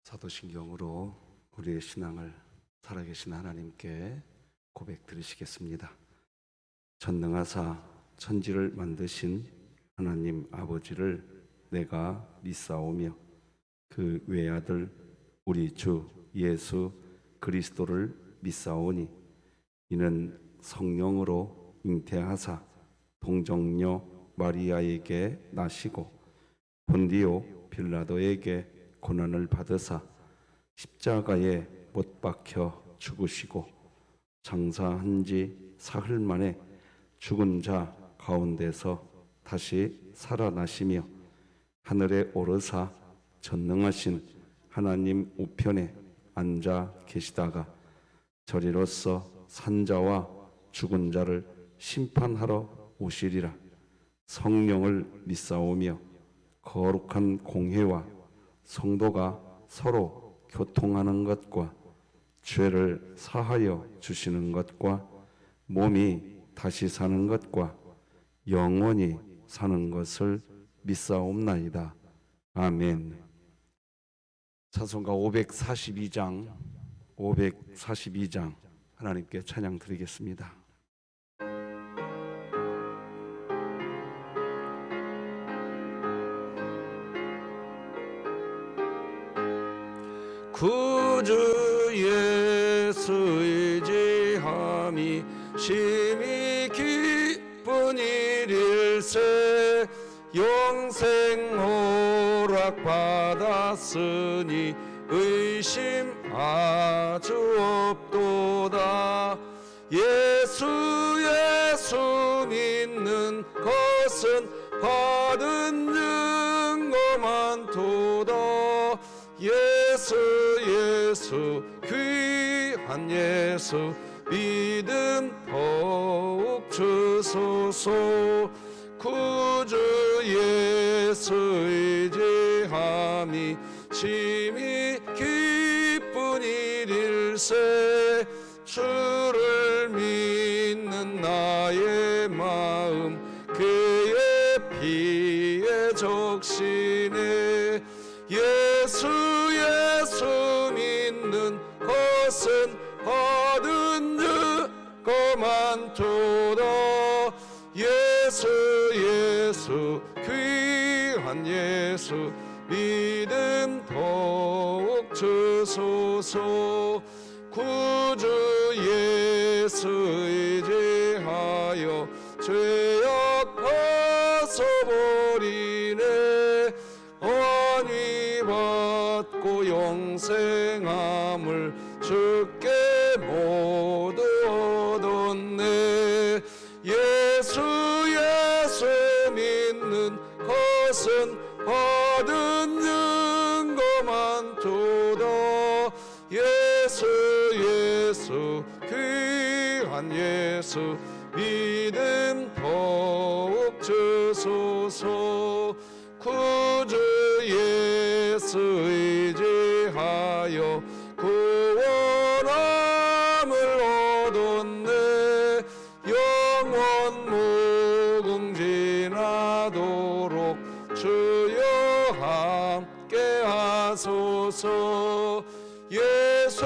사도신경으로 우리의 신앙을 살아계신 하나님께 고백 드리시겠습니다. 전능하사 천지를 만드신 하나님 아버지를 내가 믿사오며 그 외아들 우리 주 예수 그리스도를 믿사오니 이는 성령으로 잉태하사 동정녀 마리아에게 나시고 본디오 빌라도에게 고난을 받으사 십자가에 못 박혀 죽으시고 장사한 지 사흘 만에 죽은 자 가운데서 다시 살아나시며 하늘에 오르사 전능하신 하나님 우편에 앉아 계시다가 저리로서 산자와 죽은 자를 심판하러 오시리라. 성령을 믿사오며 거룩한 공회와 성도가 서로 교통하는 것과 죄를 사하여 주시는 것과 몸이 다시 사는 것과 영원히 사는 것을 믿사옵나이다. 아멘. 찬송가 542장 하나님께 찬양 드리겠습니다. 구주 예수 의지함이 심히 기쁜 일일세. 영생 허락 받았으니 의심 아주 없도다. 예수 믿는 것은 받은 증거만 도다. 예수 귀한 예수 믿음 더욱 주소서. 구주 예수 의지함이 심히 기쁜 일일세. 주를 믿는 나의 마음 그의 피에 적시네. 예수 믿는 것은 받은 증거만 도다. 예수 귀한 예수 믿음 더욱 주소서. 구주 예수 의지하여 죄악 벗어버리네. 언위 받고 영생함을 주께 모두 얻었네. 예수 믿는 것은 받은 증거만 도다. 예수 귀한 예수 믿음 더욱 주소서. 구주 예수 의지하여 구원함을 얻었네. 영원 무궁지나도록 주여 함께 하소서. 예수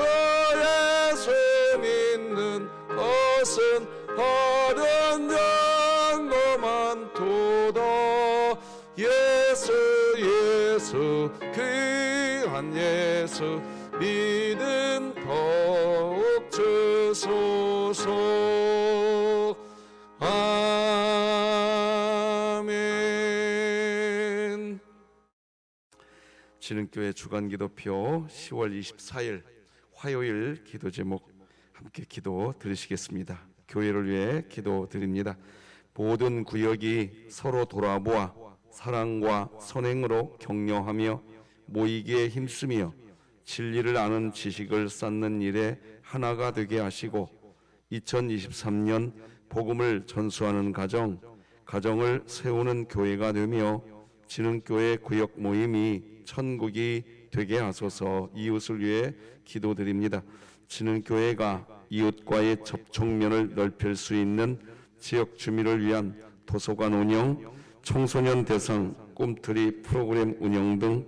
믿는 것은 받은 증거만 도다. 예수 귀한 예수 믿음 더욱 주소서. 아멘. 진흥교회 주간기도표 10월 24일 화요일 기도 제목 함께 기도 드리시겠습니다. 교회를 위해 기도 드립니다. 모든 구역이 서로 돌아보아 사랑과 선행으로 격려하며 모이기에 힘쓰며 진리를 아는 지식을 쌓는 일에 하나가 되게 하시고 2023년 복음을 전수하는 가정을 세우는 교회가 되며 진흥교회 구역 모임이 천국이 되게 하소서. 이웃을 위해 기도드립니다. 진흥교회가 이웃과의 접촉면을 넓힐 수 있는 지역 주민을 위한 도서관 운영, 청소년 대상 꿈틀이 프로그램 운영 등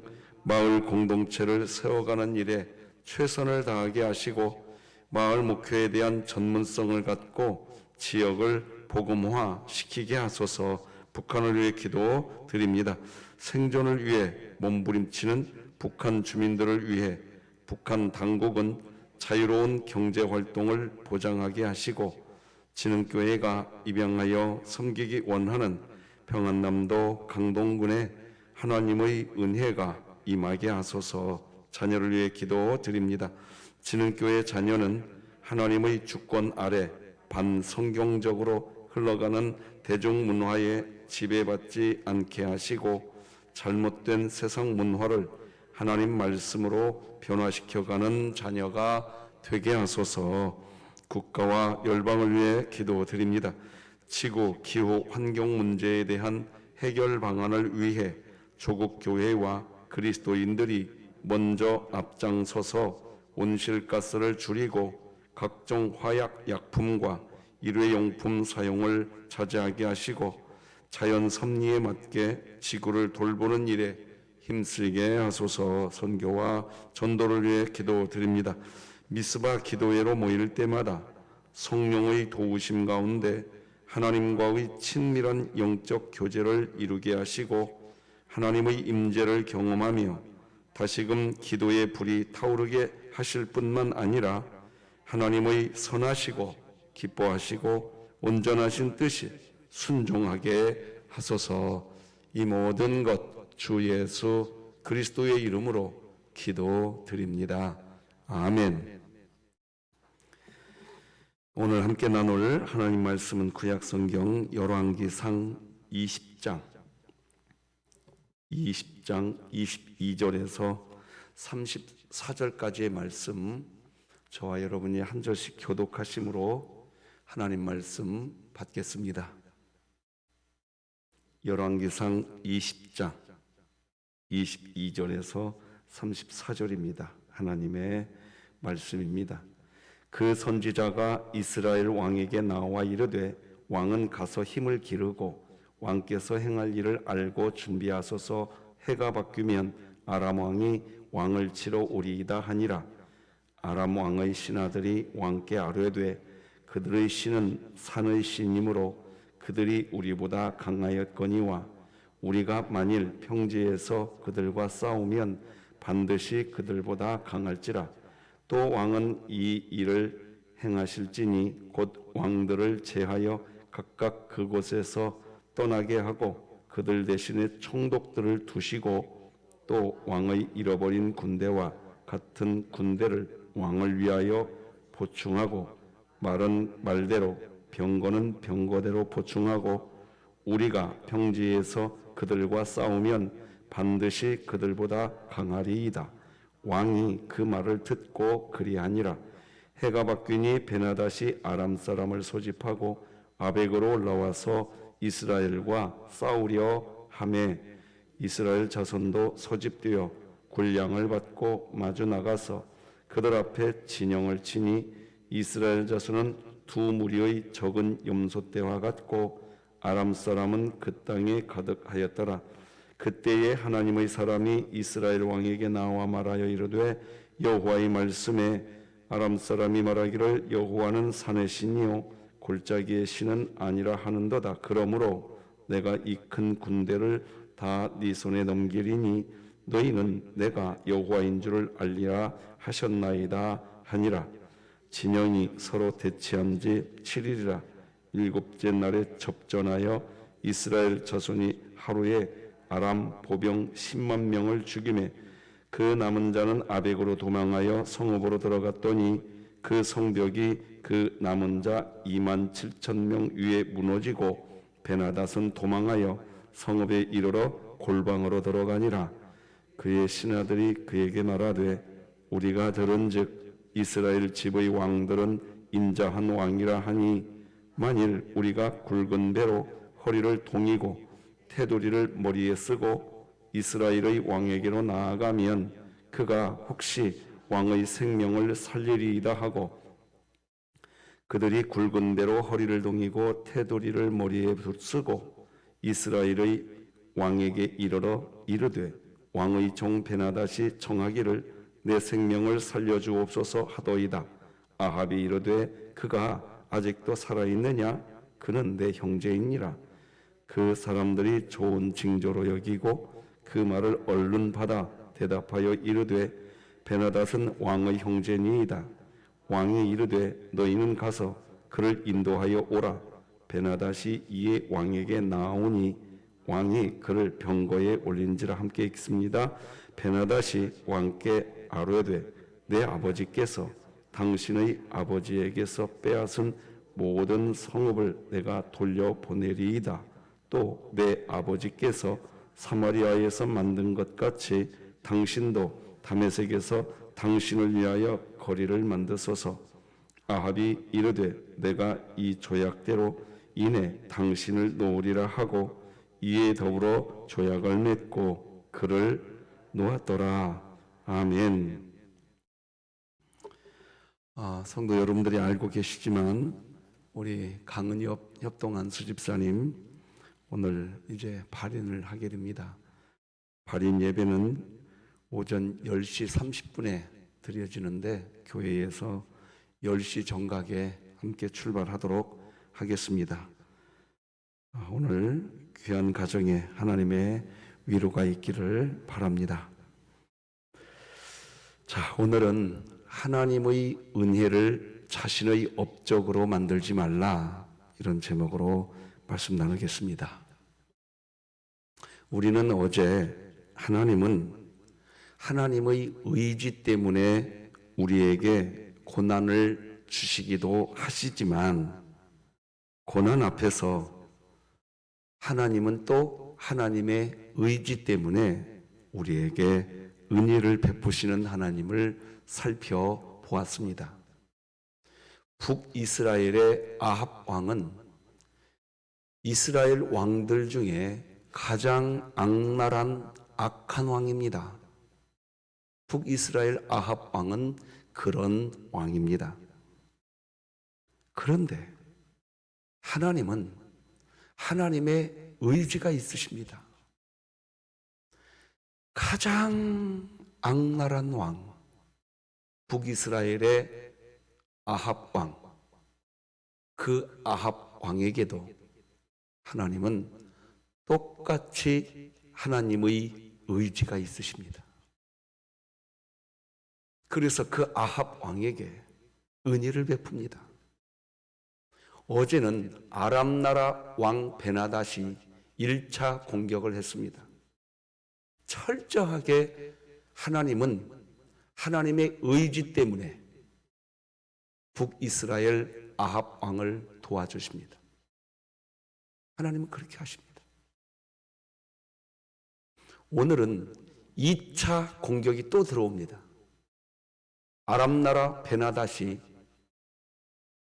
마을 공동체를 세워가는 일에 최선을 다하게 하시고 마을 목회에 대한 전문성을 갖고 지역을 복음화시키게 하소서. 북한을 위해 기도드립니다. 생존을 위해 몸부림치는 북한 주민들을 위해 북한 당국은 자유로운 경제활동을 보장하게 하시고 진흥교회가 입양하여 섬기기 원하는 평안남도 강동군에 하나님의 은혜가 임하게 하소서. 자녀를 위해 기도드립니다. 진흥교회 자녀는 하나님의 주권 아래 반성경적으로 흘러가는 대중문화에 지배받지 않게 하시고 잘못된 세상 문화를 하나님 말씀으로 변화시켜가는 자녀가 되게 하소서. 국가와 열방을 위해 기도드립니다. 지구, 기후, 환경 문제에 대한 해결 방안을 위해 조국 교회와 그리스도인들이 먼저 앞장서서 온실가스를 줄이고 각종 화약 약품과 일회용품 사용을 자제하게 하시고 자연 섭리에 맞게 지구를 돌보는 일에 힘쓰게 하소서. 선교와 전도를 위해 기도드립니다. 미스바 기도회로 모일 때마다 성령의 도우심 가운데 하나님과의 친밀한 영적 교제를 이루게 하시고 하나님의 임재를 경험하며 다시금 기도의 불이 타오르게 하실 뿐만 아니라 하나님의 선하시고 기뻐하시고 온전하신 뜻이 순종하게 하소서. 이 모든 것 주 예수 그리스도의 이름으로 기도드립니다. 아멘. 오늘 함께 나눌 하나님 말씀은 구약성경 열왕기상 20장 22절에서 34절까지의 말씀, 저와 여러분이 한 절씩 교독하심으로 하나님 말씀 받겠습니다. 열왕기상 20장 22절에서 34절입니다. 하나님의 말씀입니다. 그 선지자가 이스라엘 왕에게 나와 이르되 왕은 가서 힘을 기르고 왕께서 행할 일을 알고 준비하소서. 해가 바뀌면 아람 왕이 왕을 치러 오리이다 하니라. 아람 왕의 신하들이 왕께 아뢰되 그들의 신은 산의 신이므로 그들이 우리보다 강하였거니와 우리가 만일 평지에서 그들과 싸우면 반드시 그들보다 강할지라. 또 왕은 이 일을 행하실지니 곧 왕들을 제하여 각각 그곳에서 떠나게 하고 그들 대신에 총독들을 두시고 또 왕의 잃어버린 군대와 같은 군대를 왕을 위하여 보충하고 말은 말대로 병거는 병거대로 보충하고 우리가 평지에서 그들과 싸우면 반드시 그들보다 강하리이다. 왕이 그 말을 듣고 그리하니라. 해가 바뀌니 베나닷이 아람 사람을 소집하고 아벡으로 올라와서 이스라엘과 싸우려 하매 이스라엘 자손도 소집되어 군량을 받고 마주 나가서 그들 앞에 진영을 치니 이스라엘 자손은 두 무리의 적은 염소떼와 같고 아람 사람은 그 땅에 가득하였더라. 그때에 하나님의 사람이 이스라엘 왕에게 나와 말하여 이르되 여호와의 말씀에 아람 사람이 말하기를 여호와는 산의 신이요 골짜기의 신은 아니라 하는도다. 그러므로 내가 이 큰 군대를 다 네 손에 넘기리니 너희는 내가 여호와인 줄을 알리라 하셨나이다 하니라. 진영이 서로 대치한 지 7일이라. 일곱째 날에 접전하여 이스라엘 자손이 하루에 아람 보병 10만 명을 죽이매 그 남은 자는 아벡으로 도망하여 성읍으로 들어갔더니 그 성벽이 그 남은 자 2만 7천 명 위에 무너지고 베나닷은 도망하여 성읍에 이르러 골방으로 들어가니라. 그의 신하들이 그에게 말하되 우리가 들은즉 이스라엘 집의 왕들은 인자한 왕이라 하니 만일 우리가 굵은 배로 허리를 동이고 테두리를 머리에 쓰고 이스라엘의 왕에게로 나아가면 그가 혹시 왕의 생명을 살리리이다 하고 그들이 굵은 배로 허리를 동이고 테두리를 머리에 쓰고 이스라엘의 왕에게 이르러 이르되 왕의 종 베나닷이 청하기를 내 생명을 살려주옵소서 하도이다. 아합이 이르되 그가 아직도 살아있느냐? 그는 내 형제이니라. 그 사람들이 좋은 징조로 여기고 그 말을 얼른 받아 대답하여 이르되 베나닷은 왕의 형제니이다. 왕이 이르되 너희는 가서 그를 인도하여 오라. 베나닷이 이에 왕에게 나아오니 왕이 그를 병거에 올린지라. 함께 읽습니다. 베나닷이 왕께 아뢰되 내 아버지께서 당신의 아버지에게서 빼앗은 모든 성읍을 내가 돌려보내리이다. 또 내 아버지께서 사마리아에서 만든 것 같이 당신도 다메섹에서 당신을 위하여 거리를 만드소서. 아합이 이르되 내가 이 조약대로 이내 당신을 놓으리라 하고 이에 더불어 조약을 맺고 그를 놓았더라. 아멘. 성도 여러분들이 알고 계시지만 우리 강은엽 협동한 수집사님 오늘 이제 발인을 하게 됩니다. 발인 예배는 오전 10시 30분에 드려지는데 교회에서 10시 정각에 함께 출발하도록 하겠습니다. 오늘 귀한 가정에 하나님의 위로가 있기를 바랍니다. 자, 오늘은 하나님의 은혜를 자신의 업적으로 만들지 말라, 이런 제목으로 말씀 나누겠습니다. 우리는 어제 하나님은 하나님의 의지 때문에 우리에게 고난을 주시기도 하시지만 고난 앞에서 하나님은 또 하나님의 의지 때문에 우리에게 은혜를 베푸시는 하나님을 살펴보았습니다. 북이스라엘의 아합 왕은 이스라엘 왕들 중에 가장 악랄한 악한 왕입니다. 북이스라엘 아합 왕은 그런 왕입니다. 그런데 하나님은 하나님의 의지가 있으십니다. 가장 악랄한 왕, 북이스라엘의 아합 왕, 그 아합 왕에게도 하나님은 똑같이 하나님의 의지가 있으십니다. 그래서 그 아합 왕에게 은혜를 베풉니다. 어제는 아람 나라 왕 베나닷이 1차 공격을 했습니다. 철저하게 하나님은 하나님의 의지 때문에 북이스라엘 아합 왕을 도와주십니다. 하나님은 그렇게 하십니다. 오늘은 2차 공격이 또 들어옵니다. 아람 나라 베나닷이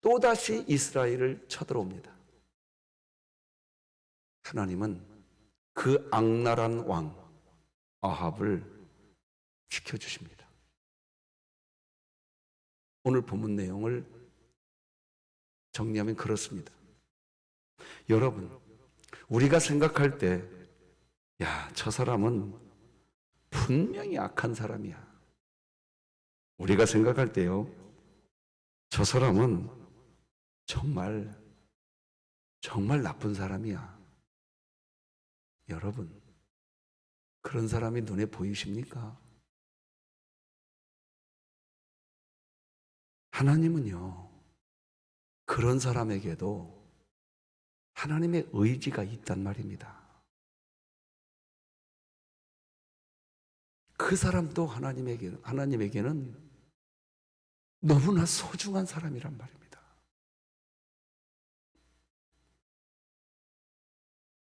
또다시 이스라엘을 쳐들어옵니다. 하나님은 그 악랄한 왕 아합을 지켜주십니다. 오늘 본문 내용을 정리하면 그렇습니다. 여러분, 우리가 생각할 때, 야, 저 사람은 분명히 악한 사람이야. 우리가 생각할 때요, 저 사람은 정말 나쁜 사람이야. 여러분, 그런 사람이 눈에 보이십니까? 하나님은요, 그런 사람에게도 하나님의 의지가 있단 말입니다. 그 사람도 하나님에게는 너무나 소중한 사람이란 말입니다.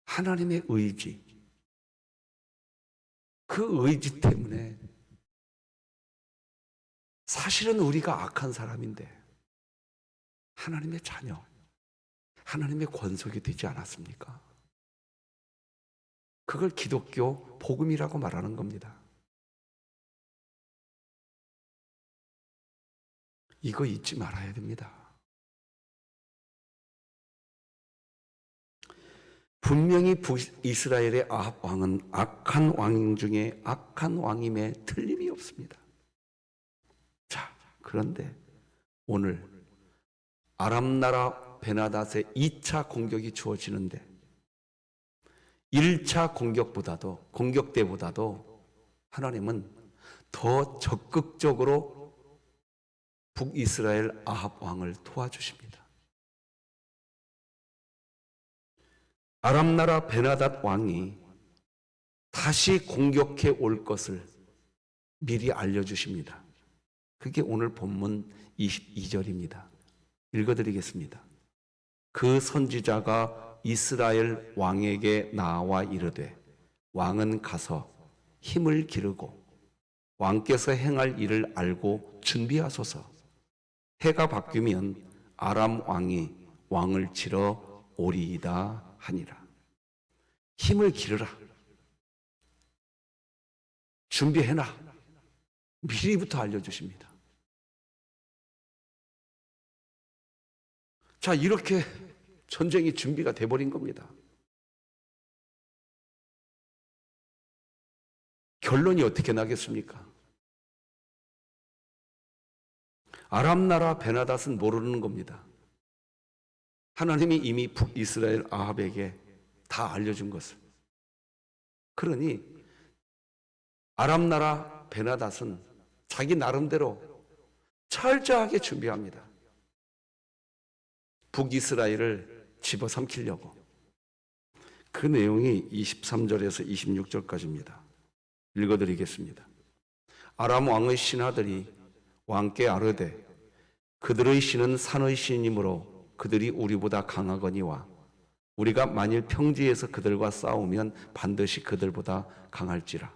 하나님의 의지, 그 의지 때문에 사실은 우리가 악한 사람인데 하나님의 자녀, 하나님의 권속이 되지 않았습니까? 그걸 기독교 복음이라고 말하는 겁니다. 이거 잊지 말아야 됩니다. 분명히 북이스라엘의 아합 왕은 악한 왕 중에 악한 왕임에 틀림이 없습니다. 자, 그런데 오늘 아람 나라 베나닷의 2차 공격이 주어지는데 1차 공격 때보다도 하나님은 더 적극적으로 북이스라엘 아합 왕을 도와주십니다. 아람 나라 베나닷 왕이 다시 공격해 올 것을 미리 알려주십니다. 그게 오늘 본문 22절입니다. 읽어드리겠습니다. 그 선지자가 이스라엘 왕에게 나와 이르되 왕은 가서 힘을 기르고 왕께서 행할 일을 알고 준비하소서. 해가 바뀌면 아람 왕이 왕을 치러 오리이다 하니라. 힘을 기르라. 준비해놔. 미리부터 알려주십니다. 자, 이렇게 전쟁이 준비가 돼버린 겁니다. 결론이 어떻게 나겠습니까? 아람 나라 베나닷은 모르는 겁니다. 하나님이 이미 북이스라엘 아합에게 다 알려준 것을. 그러니 아람 나라 베나닷은 자기 나름대로 철저하게 준비합니다. 북이스라엘을 집어삼키려고. 그 내용이 23절에서 26절까지입니다. 읽어드리겠습니다. 아람 왕의 신하들이 왕께 아뢰되 그들의 신은 산의 신이므로 그들이 우리보다 강하거니와 우리가 만일 평지에서 그들과 싸우면 반드시 그들보다 강할지라.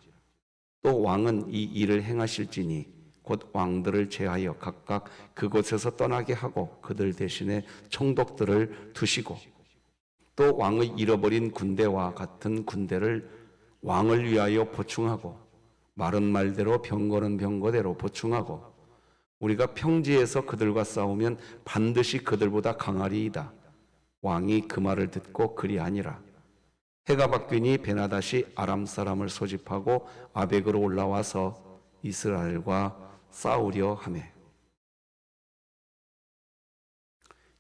또 왕은 이 일을 행하실지니 곧 왕들을 제하여 각각 그곳에서 떠나게 하고 그들 대신에 총독들을 두시고 또 왕의 잃어버린 군대와 같은 군대를 왕을 위하여 보충하고 마른 말대로 병거는 병거대로 보충하고 우리가 평지에서 그들과 싸우면 반드시 그들보다 강하리이다. 왕이 그 말을 듣고 그리 아니라. 해가 바뀌니 베나닷이 아람 사람을 소집하고 아벡으로 올라와서 이스라엘과 싸우려 하매.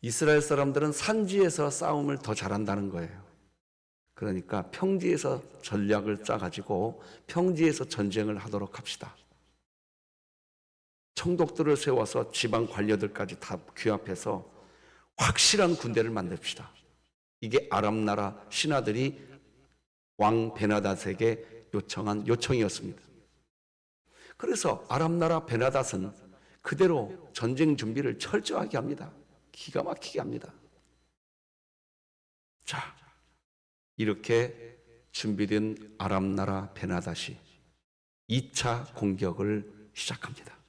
이스라엘 사람들은 산지에서 싸움을 더 잘한다는 거예요. 그러니까 평지에서 전략을 짜가지고 평지에서 전쟁을 하도록 합시다. 총독들을 세워서 지방 관료들까지 다 규합해서 확실한 군대를 만듭시다. 이게 아람 나라 신하들이 왕 베나닷에게 요청한 요청이었습니다. 그래서 아람 나라 베나닷은 그대로 전쟁 준비를 철저하게 합니다. 기가 막히게 합니다. 자, 이렇게 준비된 아람 나라 베나닷이 2차 공격을 시작합니다.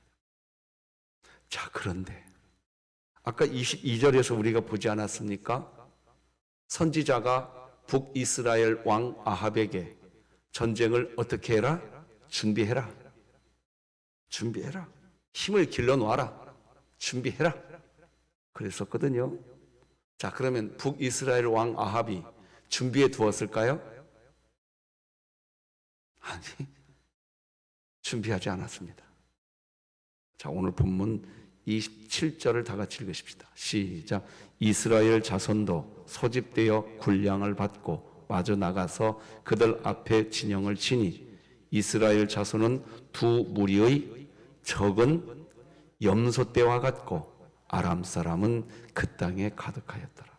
자, 그런데 아까 22절에서 우리가 보지 않았습니까? 선지자가 북이스라엘 왕 아합에게 전쟁을 어떻게 해라? 준비해라. 준비해라. 힘을 길러놓아라. 준비해라. 그랬었거든요. 자, 그러면 북이스라엘 왕 아합이 준비해 두었을까요? 아니, 준비하지 않았습니다. 자, 오늘 본문 27절을 다 같이 읽으십시다. 시작. 이스라엘 자손도 소집되어 군량을 받고 마저 나가서 그들 앞에 진영을 치니 이스라엘 자손은 두 무리의 적은 염소떼와 같고 아람 사람은 그 땅에 가득하였더라.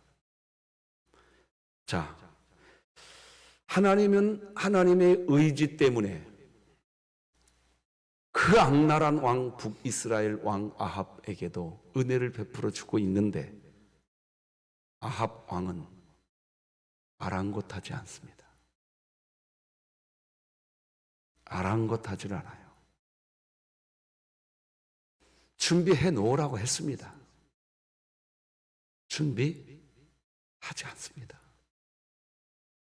자, 하나님은 하나님의 의지 때문에 그 악랄한 왕 북이스라엘 왕 아합에게도 은혜를 베풀어 주고 있는데 아합 왕은 아랑곳하지 않습니다. 아랑곳하지 않아요. 준비해 놓으라고 했습니다. 준비하지 않습니다.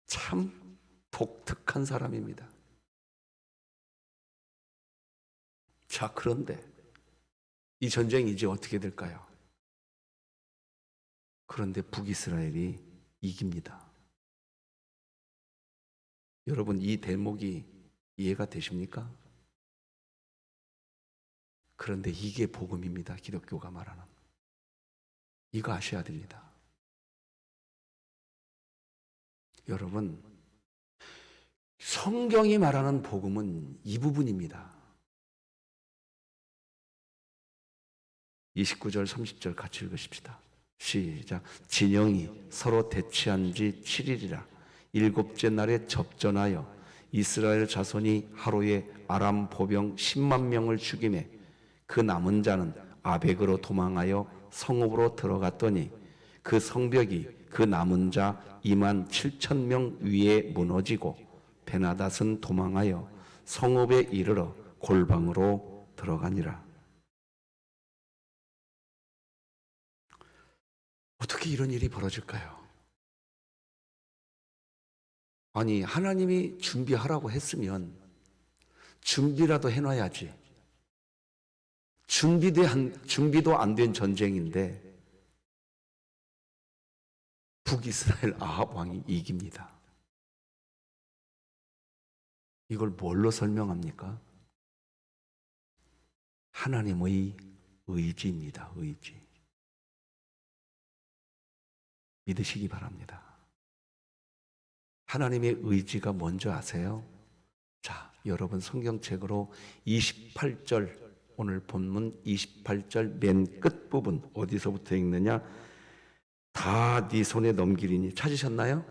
참 독특한 사람입니다. 자, 그런데 이 전쟁이 이제 어떻게 될까요? 그런데 북이스라엘이 이깁니다. 여러분, 이 대목이 이해가 되십니까? 그런데 이게 복음입니다. 기독교가 말하는. 이거 아셔야 됩니다. 여러분, 성경이 말하는 복음은 이 부분입니다. 29절 30절 같이 읽으십시다. 시작. 진영이 서로 대치한 지 7일이라 일곱째 날에 접전하여 이스라엘 자손이 하루에 아람 보병 10만 명을 죽이매 그 남은 자는 아벡으로 도망하여 성읍으로 들어갔더니 그 성벽이 그 남은 자 2만 7천 명 위에 무너지고 베나닷은 도망하여 성읍에 이르러 골방으로 들어가니라. 어떻게 이런 일이 벌어질까요? 아니, 하나님이 준비하라고 했으면 준비라도 해놔야지. 준비도 안 된 전쟁인데 북이스라엘 아합 왕이 이깁니다. 이걸 뭘로 설명합니까? 하나님의 의지입니다. 의지. 믿으시기 바랍니다. 하나님의 의지가 뭔지 아세요? 자, 여러분 성경책으로 28절, 오늘 본문 28절 맨 끝부분 어디서부터 읽느냐? 다 네 손에 넘기리니. 찾으셨나요?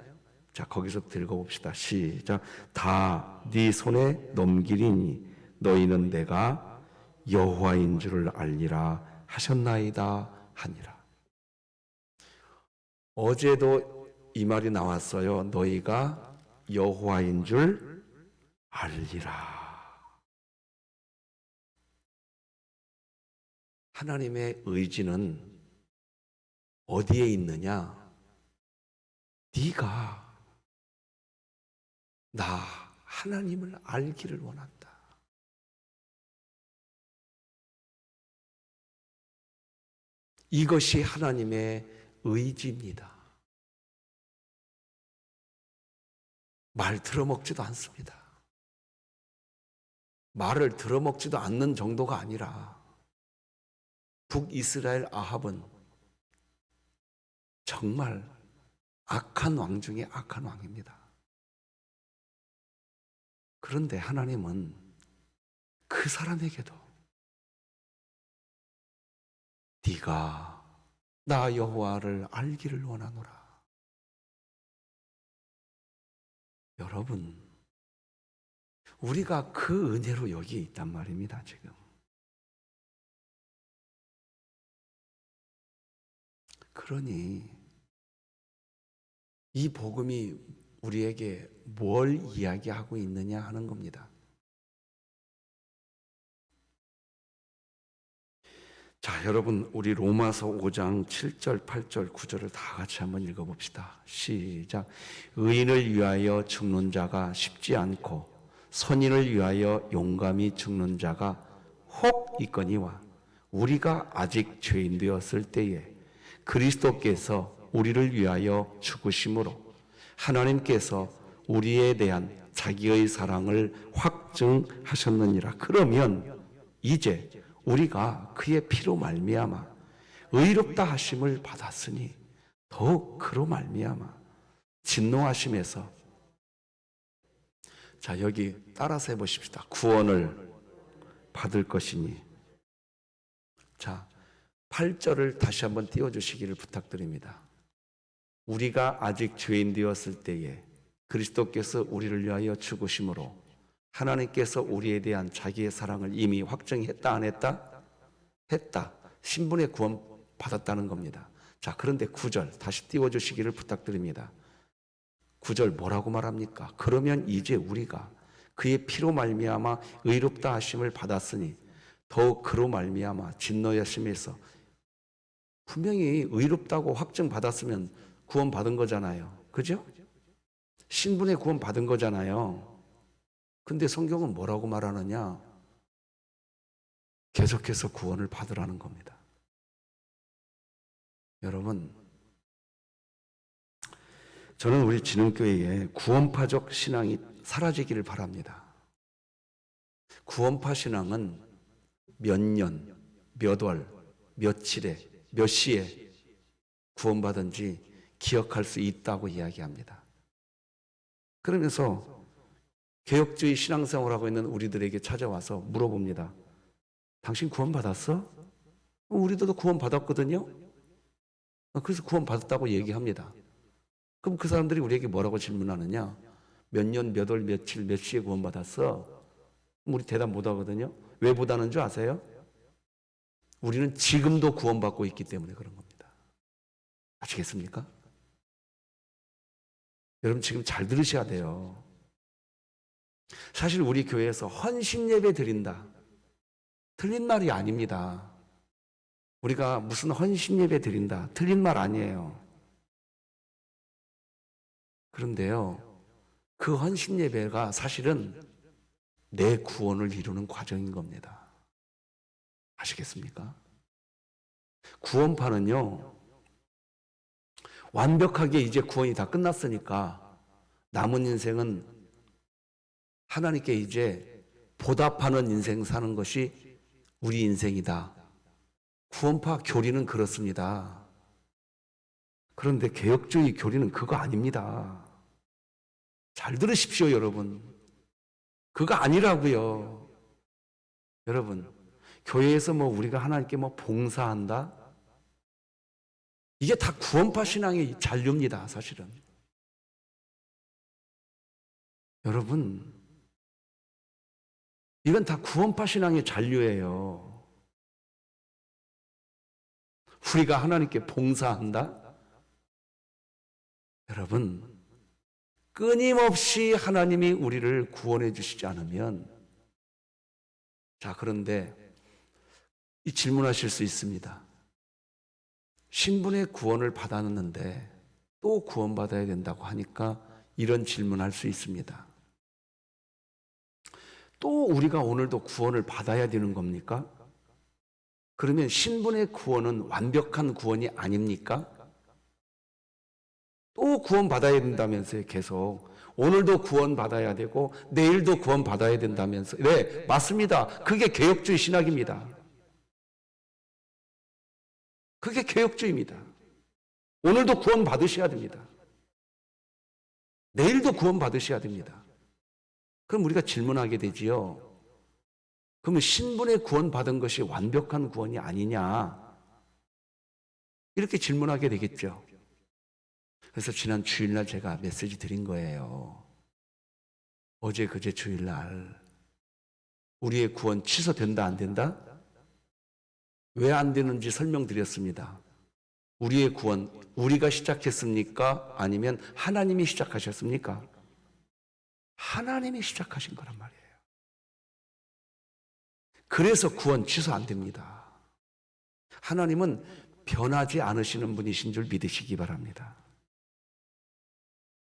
자, 거기서부터 읽어봅시다. 시작. 다 네 손에 넘기리니 너희는 내가 여호와인 줄을 알리라 하셨나이다 하니라. 어제도 이 말이 나왔어요. 너희가 여호와인 줄 알리라. 하나님의 의지는 어디에 있느냐? 네가 나 하나님을 알기를 원한다. 이것이 하나님의 의지입니다. 말 들어먹지도 않습니다. 말을 들어먹지도 않는 정도가 아니라 북이스라엘 아합은 정말 악한 왕 중에 악한 왕입니다. 그런데 하나님은 그 사람에게도 네가 나 여호와를 알기를 원하노라. 여러분, 우리가 그 은혜로 여기 있단 말입니다. 지금. 그러니 이 복음이 우리에게 뭘 이야기하고 있느냐 하는 겁니다. 자, 여러분, 우리 로마서 5장 7절, 8절, 9절을 다 같이 한번 읽어봅시다. 시작. 의인을 위하여 죽는 자가 쉽지 않고 선인을 위하여 용감히 죽는 자가 혹 있거니와 우리가 아직 죄인 되었을 때에 그리스도께서 우리를 위하여 죽으심으로 하나님께서 우리에 대한 자기의 사랑을 확증하셨느니라. 그러면 이제 우리가 그의 피로 말미암아 의롭다 하심을 받았으니 더욱 그로 말미암아 진노하심에서, 자, 여기 따라서 해보십시다. 구원을 받을 것이니. 자, 8절을 다시 한번 띄워주시기를 부탁드립니다. 우리가 아직 죄인 되었을 때에 그리스도께서 우리를 위하여 죽으심으로 하나님께서 우리에 대한 자기의 사랑을 이미 확정했다 안 했다? 했다. 신분의 구원 받았다는 겁니다. 자, 그런데 9절 다시 띄워주시기를 부탁드립니다. 9절 뭐라고 말합니까? 그러면 이제 우리가 그의 피로 말미암아 의롭다 하심을 받았으니 더욱 그로 말미암아 진노하심에서, 분명히 의롭다고 확증받았으면 구원 받은 거잖아요. 그죠? 신분의 구원 받은 거잖아요. 근데 성경은 뭐라고 말하느냐? 계속해서 구원을 받으라는 겁니다. 여러분, 저는 우리 진흥교회에 구원파적 신앙이 사라지기를 바랍니다. 구원파 신앙은 몇 년, 몇 월, 며칠에, 몇 시에 구원받은지 기억할 수 있다고 이야기합니다. 그러면서 개혁주의 신앙생활을 하고 있는 우리들에게 찾아와서 물어봅니다. 당신 구원받았어? 우리도 구원받았거든요? 그래서 구원받았다고 얘기합니다. 그럼 그 사람들이 우리에게 뭐라고 질문하느냐? 몇 년, 몇 월, 며칠, 몇 시에 구원받았어? 우리 대답 못 하거든요. 왜 못하는 줄 아세요? 우리는 지금도 구원받고 있기 때문에 그런 겁니다. 아시겠습니까? 여러분 지금 잘 들으셔야 돼요. 사실 우리 교회에서 헌신 예배 드린다. 틀린 말이 아닙니다. 우리가 무슨 헌신 예배 드린다. 틀린 말 아니에요. 그런데요, 그 헌신 예배가 사실은 내 구원을 이루는 과정인 겁니다. 아시겠습니까? 구원파는요, 완벽하게 이제 구원이 다 끝났으니까 남은 인생은 하나님께 이제 보답하는 인생 사는 것이 우리 인생이다. 구원파 교리는 그렇습니다. 그런데 개혁주의 교리는 그거 아닙니다. 잘 들으십시오, 여러분. 그거 아니라고요. 여러분, 교회에서 우리가 하나님께 봉사한다? 이게 다 구원파 신앙의 잔류입니다, 사실은. 여러분, 이건 다 구원파 신앙의 잔류예요. 우리가 하나님께 봉사한다? 여러분, 끊임없이 하나님이 우리를 구원해 주시지 않으면, 자, 그런데 이 질문하실 수 있습니다. 신분의 구원을 받았는데 또 구원받아야 된다고 하니까 이런 질문할 수 있습니다. 또 우리가 오늘도 구원을 받아야 되는 겁니까? 그러면 신분의 구원은 완벽한 구원이 아닙니까? 또 구원받아야 된다면서요, 계속. 오늘도 구원받아야 되고 내일도 구원받아야 된다면서요. 네, 맞습니다. 그게 개혁주의 신학입니다. 그게 개혁주의입니다. 오늘도 구원받으셔야 됩니다. 내일도 구원받으셔야 됩니다. 그럼 우리가 질문하게 되지요. 그러면 신분의 구원받은 것이 완벽한 구원이 아니냐? 이렇게 질문하게 되겠죠. 그래서 지난 주일날 제가 메시지 드린 거예요. 어제 그제 주일날 우리의 구원 취소된다 안 된다? 왜 안 되는지 설명드렸습니다. 우리의 구원 우리가 시작했습니까? 아니면 하나님이 시작하셨습니까? 하나님이 시작하신 거란 말이에요. 그래서 구원 취소 안 됩니다. 하나님은 변하지 않으시는 분이신 줄 믿으시기 바랍니다.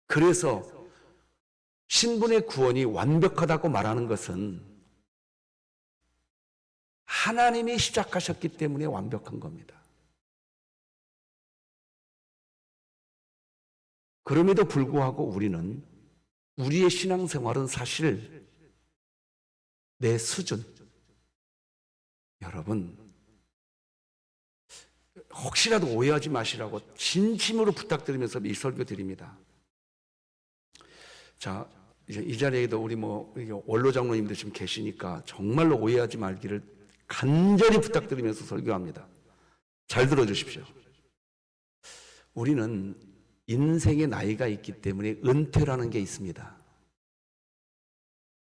그래서 신분의 구원이 완벽하다고 말하는 것은 하나님이 시작하셨기 때문에 완벽한 겁니다. 그럼에도 불구하고 우리는 우리의 신앙생활은 사실 내 수준, 여러분 혹시라도 오해하지 마시라고 진심으로 부탁드리면서 이 설교 드립니다. 자, 이제 이 자리에도 우리 원로 장로님들 지금 계시니까 정말로 오해하지 말기를 간절히 부탁드리면서 설교합니다. 잘 들어주십시오. 우리는 인생의 나이가 있기 때문에 은퇴라는 게 있습니다.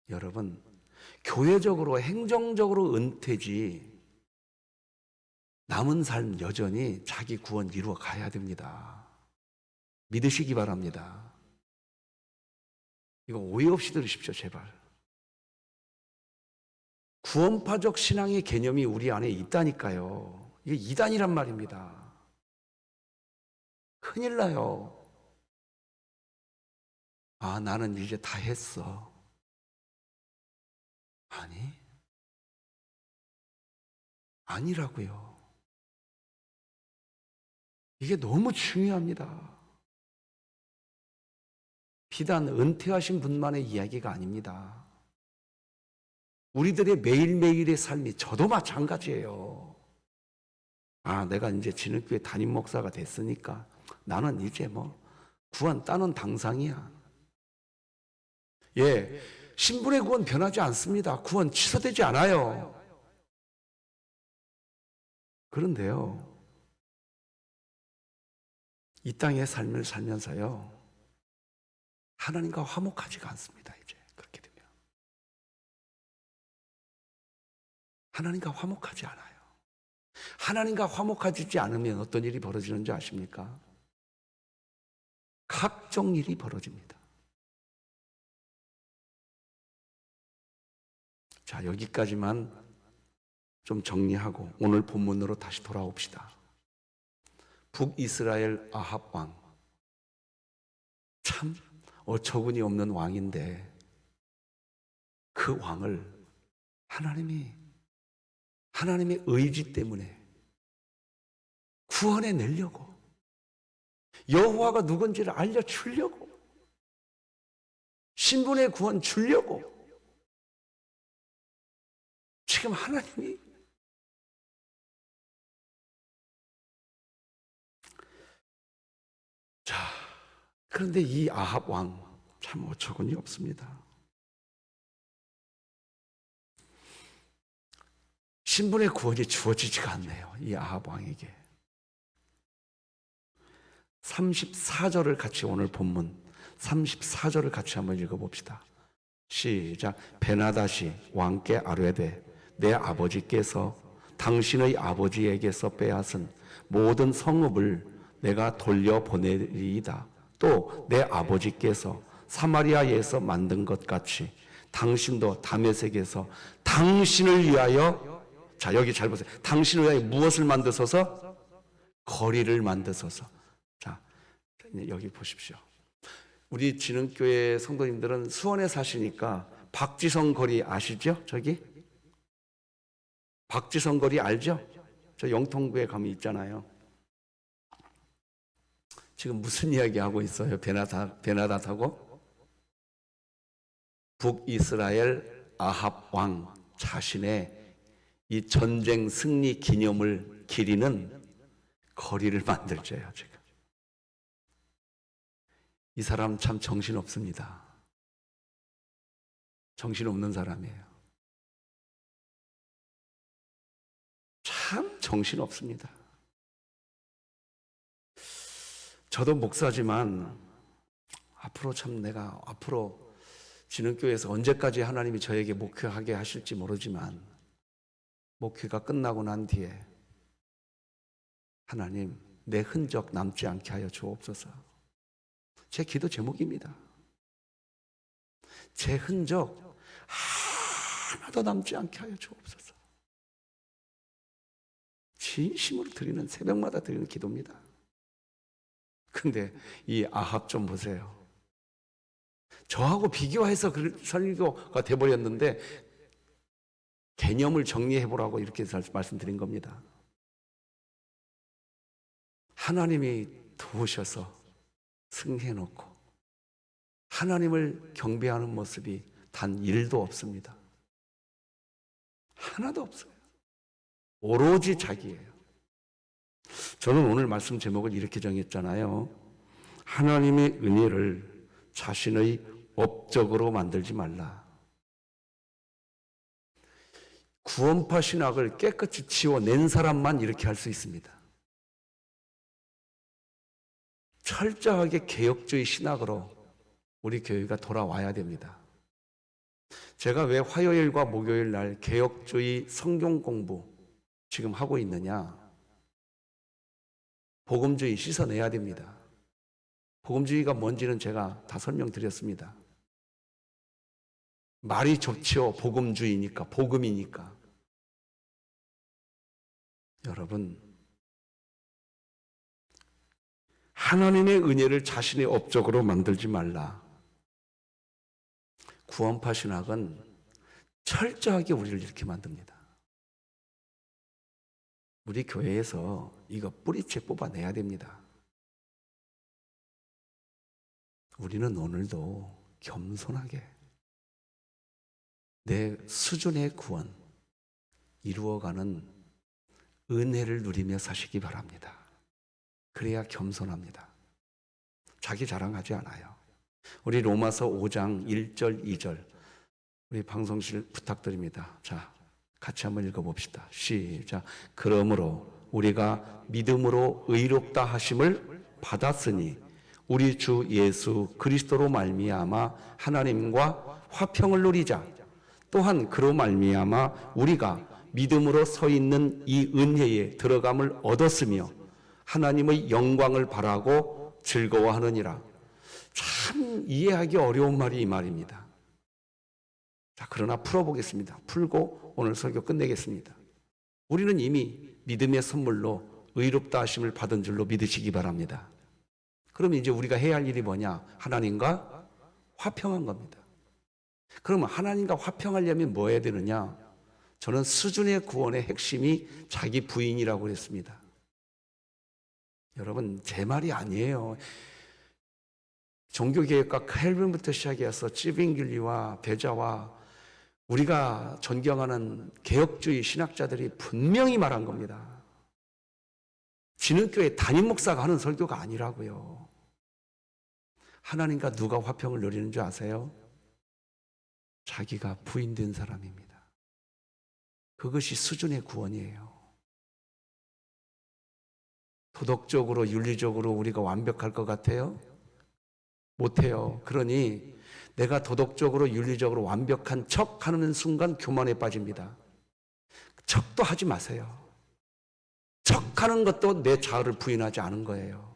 여러분, 교회적으로 행정적으로 은퇴지 남은 삶 여전히 자기 구원 이루어 가야 됩니다. 믿으시기 바랍니다. 이거 오해 없이 들으십시오, 제발. 구원파적 신앙의 개념이 우리 안에 있다니까요. 이게 이단이란 말입니다. 큰일 나요. 아, 나는 이제 다 했어. 아니, 아니라고요. 이게 너무 중요합니다. 비단 은퇴하신 분만의 이야기가 아닙니다. 우리들의 매일매일의 삶이 저도 마찬가지예요. 아, 내가 이제 진흙교회 담임 목사가 됐으니까 나는 이제 뭐 구원 따는 당상이야. 예, 신분의 구원 변하지 않습니다. 구원 취소되지 않아요. 그런데요, 이 땅의 삶을 살면서요, 하나님과 화목하지가 않습니다. 이제 그렇게 되면 하나님과 화목하지 않아요. 하나님과 화목하지 않으면 어떤 일이 벌어지는지 아십니까? 각종 일이 벌어집니다. 자, 여기까지만 좀 정리하고 오늘 본문으로 다시 돌아옵시다. 북이스라엘 아합 왕, 참 어처구니 없는 왕인데 그 왕을 하나님의 의지 때문에 구원해 내려고, 여호와가 누군지를 알려주려고, 신분의 구원 주려고 지금 하나님이 자, 그런데 이 아합 왕 참 어처구니 없습니다. 신분의 구원이 주어지지가 않네요. 이 아합 왕에게. 34절을 같이, 오늘 본문 34절을 같이 한번 읽어봅시다. 시작. 베나다시 왕께 아뢰되 내 아버지께서 당신의 아버지에게서 빼앗은 모든 성읍을 내가 돌려보내리이다. 또 내 아버지께서 사마리아에서 만든 것 같이 당신도 다메섹에서 당신을 위하여, 자 여기 잘 보세요. 당신을 위하여 무엇을 만드소서? 거리를 만드소서. 자, 여기 보십시오. 우리 진흥교회 성도님들은 수원에 사시니까 박지성 거리 아시죠? 저기 박지성 거리 알죠? 저 영통구에 가면 있잖아요. 지금 무슨 이야기 하고 있어요? 베나닷하고 북이스라엘 아합 왕 자신의 이 전쟁 승리 기념을 기리는 거리를 만들죠요. 지금 이 사람 참 정신없습니다. 정신없는 사람이에요. 참 정신없습니다. 저도 목사지만 앞으로 진흥교회에서 언제까지 하나님이 저에게 목회하게 하실지 모르지만 목회가 끝나고 난 뒤에 하나님 내 흔적 남지 않게 하여 주옵소서. 제 기도 제목입니다. 제 흔적 하나도 남지 않게 하여 주옵소서. 진심으로 드리는, 새벽마다 드리는 기도입니다. 근데 이 아합 좀 보세요. 저하고 비교해서 설교가 돼버렸는데 개념을 정리해보라고 이렇게 말씀드린 겁니다. 하나님이 도우셔서 승리해놓고 하나님을 경배하는 모습이 단 1도 없습니다. 하나도 없어요. 오로지 자기예요. 저는 오늘 말씀 제목을 이렇게 정했잖아요. 하나님의 은혜를 자신의 업적으로 만들지 말라. 구원파 신학을 깨끗이 지워낸 사람만 이렇게 할 수 있습니다. 철저하게 개혁주의 신학으로 우리 교회가 돌아와야 됩니다. 제가 왜 화요일과 목요일 날 개혁주의 성경 공부 지금 하고 있느냐? 복음주의 씻어내야 됩니다. 복음주의가 뭔지는 제가 다 설명드렸습니다. 말이 좋지요. 복음주의니까, 복음이니까. 여러분, 하나님의 은혜를 자신의 업적으로 만들지 말라. 구원파 신학은 철저하게 우리를 이렇게 만듭니다. 우리 교회에서 이거 뿌리채 뽑아내야 됩니다. 우리는 오늘도 겸손하게 내 수준의 구원 이루어가는 은혜를 누리며 사시기 바랍니다. 그래야 겸손합니다. 자기 자랑하지 않아요. 우리 로마서 5장 1절 2절 우리 방송실 부탁드립니다. 자, 같이 한번 읽어봅시다. 시작. 그러므로 우리가 믿음으로 의롭다 하심을 받았으니 우리 주 예수 그리스도로 말미암아 하나님과 화평을 누리자. 또한 그로 말미암아 우리가 믿음으로 서 있는 이 은혜에 들어감을 얻었으며 하나님의 영광을 바라고 즐거워하느니라. 참 이해하기 어려운 말이 이 말입니다. 자, 그러나 풀어보겠습니다. 풀고 오늘 설교 끝내겠습니다. 우리는 이미 믿음의 선물로 의롭다 하심을 받은 줄로 믿으시기 바랍니다. 그럼 이제 우리가 해야 할 일이 뭐냐? 하나님과 화평한 겁니다. 그러면 하나님과 화평하려면 뭐 해야 되느냐? 저는 수준의 구원의 핵심이 자기 부인이라고 했습니다. 여러분, 제 말이 아니에요. 종교개혁가 켈빈부터 시작해서 찌빙길리와 베자와 우리가 존경하는 개혁주의 신학자들이 분명히 말한 겁니다. 진흥교회 담임 목사가 하는 설교가 아니라고요. 하나님과 누가 화평을 누리는 줄 아세요? 자기가 부인된 사람입니다. 그것이 수준의 구원이에요. 도덕적으로 윤리적으로 우리가 완벽할 것 같아요? 못해요. 그러니 내가 도덕적으로 윤리적으로 완벽한 척하는 순간 교만에 빠집니다. 척도 하지 마세요. 척하는 것도 내 자아를 부인하지 않은 거예요.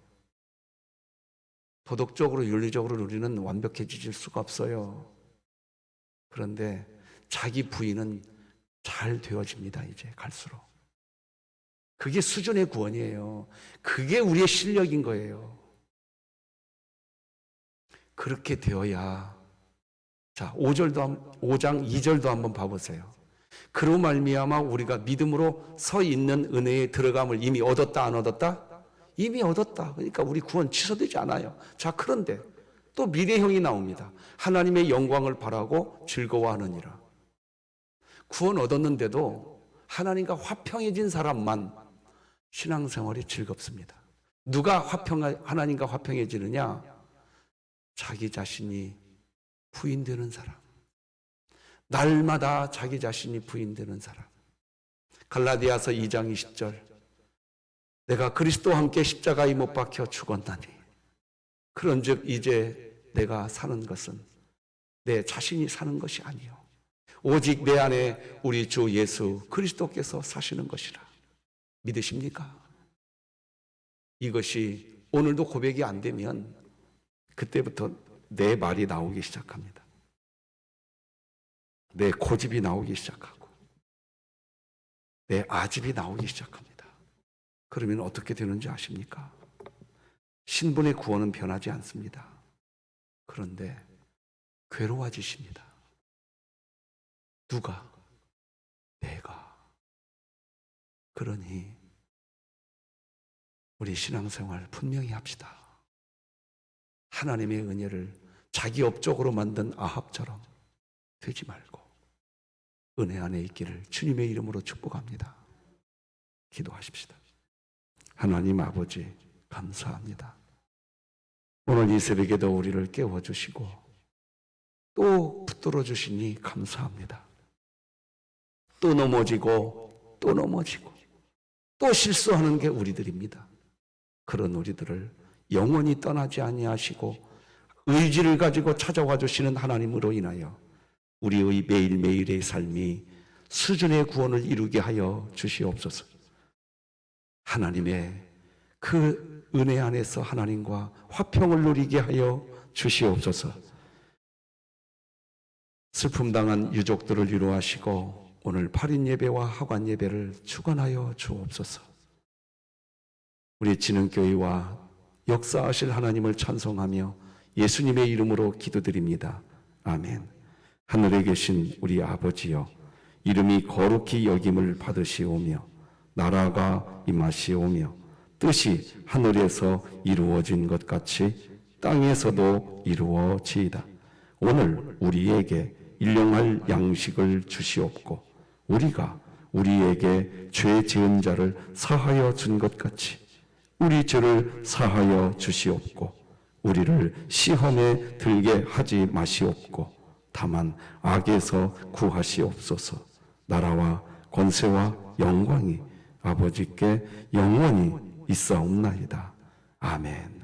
도덕적으로 윤리적으로 우리는 완벽해질 수가 없어요. 그런데 자기 부인은 잘 되어집니다. 이제 갈수록. 그게 수준의 구원이에요. 그게 우리의 실력인 거예요. 그렇게 되어야. 자, 5장 2절도 한번 봐보세요. 그로 말미암아 우리가 믿음으로 서 있는 은혜에 들어감을 이미 얻었다 안 얻었다? 이미 얻었다. 그러니까 우리 구원 취소되지 않아요. 자, 그런데 또 미래형이 나옵니다. 하나님의 영광을 바라고 즐거워하느니라. 구원 얻었는데도 하나님과 화평해진 사람만 신앙생활이 즐겁습니다. 누가 하나님과 화평해지느냐? 자기 자신이 부인되는 사람. 날마다 자기 자신이 부인되는 사람. 갈라디아서 2장 20절. 내가 그리스도와 함께 십자가에 못 박혀 죽었나니 그런즉 이제 내가 사는 것은 내 자신이 사는 것이 아니요 오직 내 안에 우리 주 예수 그리스도께서 사시는 것이라. 믿으십니까? 이것이 오늘도 고백이 안 되면 그때부터 내 말이 나오기 시작합니다. 내 고집이 나오기 시작하고 내 아집이 나오기 시작합니다. 그러면 어떻게 되는지 아십니까? 신분의 구원은 변하지 않습니다. 그런데 괴로워지십니다. 누가? 내가. 그러니 우리 신앙생활 분명히 합시다. 하나님의 은혜를 자기 업적으로 만든 아합처럼 되지 말고 은혜 안에 있기를 주님의 이름으로 축복합니다. 기도하십시다. 하나님 아버지 감사합니다. 오늘 이 새벽에도 우리를 깨워주시고 또 붙들어 주시니 감사합니다. 또 넘어지고 또 넘어지고 또 실수하는 게 우리들입니다. 그런 우리들을 영원히 떠나지 아니하시고 의지를 가지고 찾아와 주시는 하나님으로 인하여 우리의 매일매일의 삶이 수준의 구원을 이루게 하여 주시옵소서. 하나님의 그 은혜 안에서 하나님과 화평을 누리게 하여 주시옵소서. 슬픔 당한 유족들을 위로하시고 오늘 8인 예배와 하관 예배를 축원하여 주옵소서. 우리 진흥교회와 역사하실 하나님을 찬송하며 예수님의 이름으로 기도드립니다. 아멘. 하늘에 계신 우리 아버지여, 이름이 거룩히 여김을 받으시오며 나라가 임하시오며 뜻이 하늘에서 이루어진 것 같이 땅에서도 이루어지이다. 오늘 우리에게 일용할 양식을 주시옵고 우리가 우리에게 죄 지은 자를 사하여 준 것 같이 우리 죄를 사하여 주시옵고 우리를 시험에 들게 하지 마시옵고 다만 악에서 구하시옵소서. 나라와 권세와 영광이 아버지께 영원히 있사옵나이다. 아멘.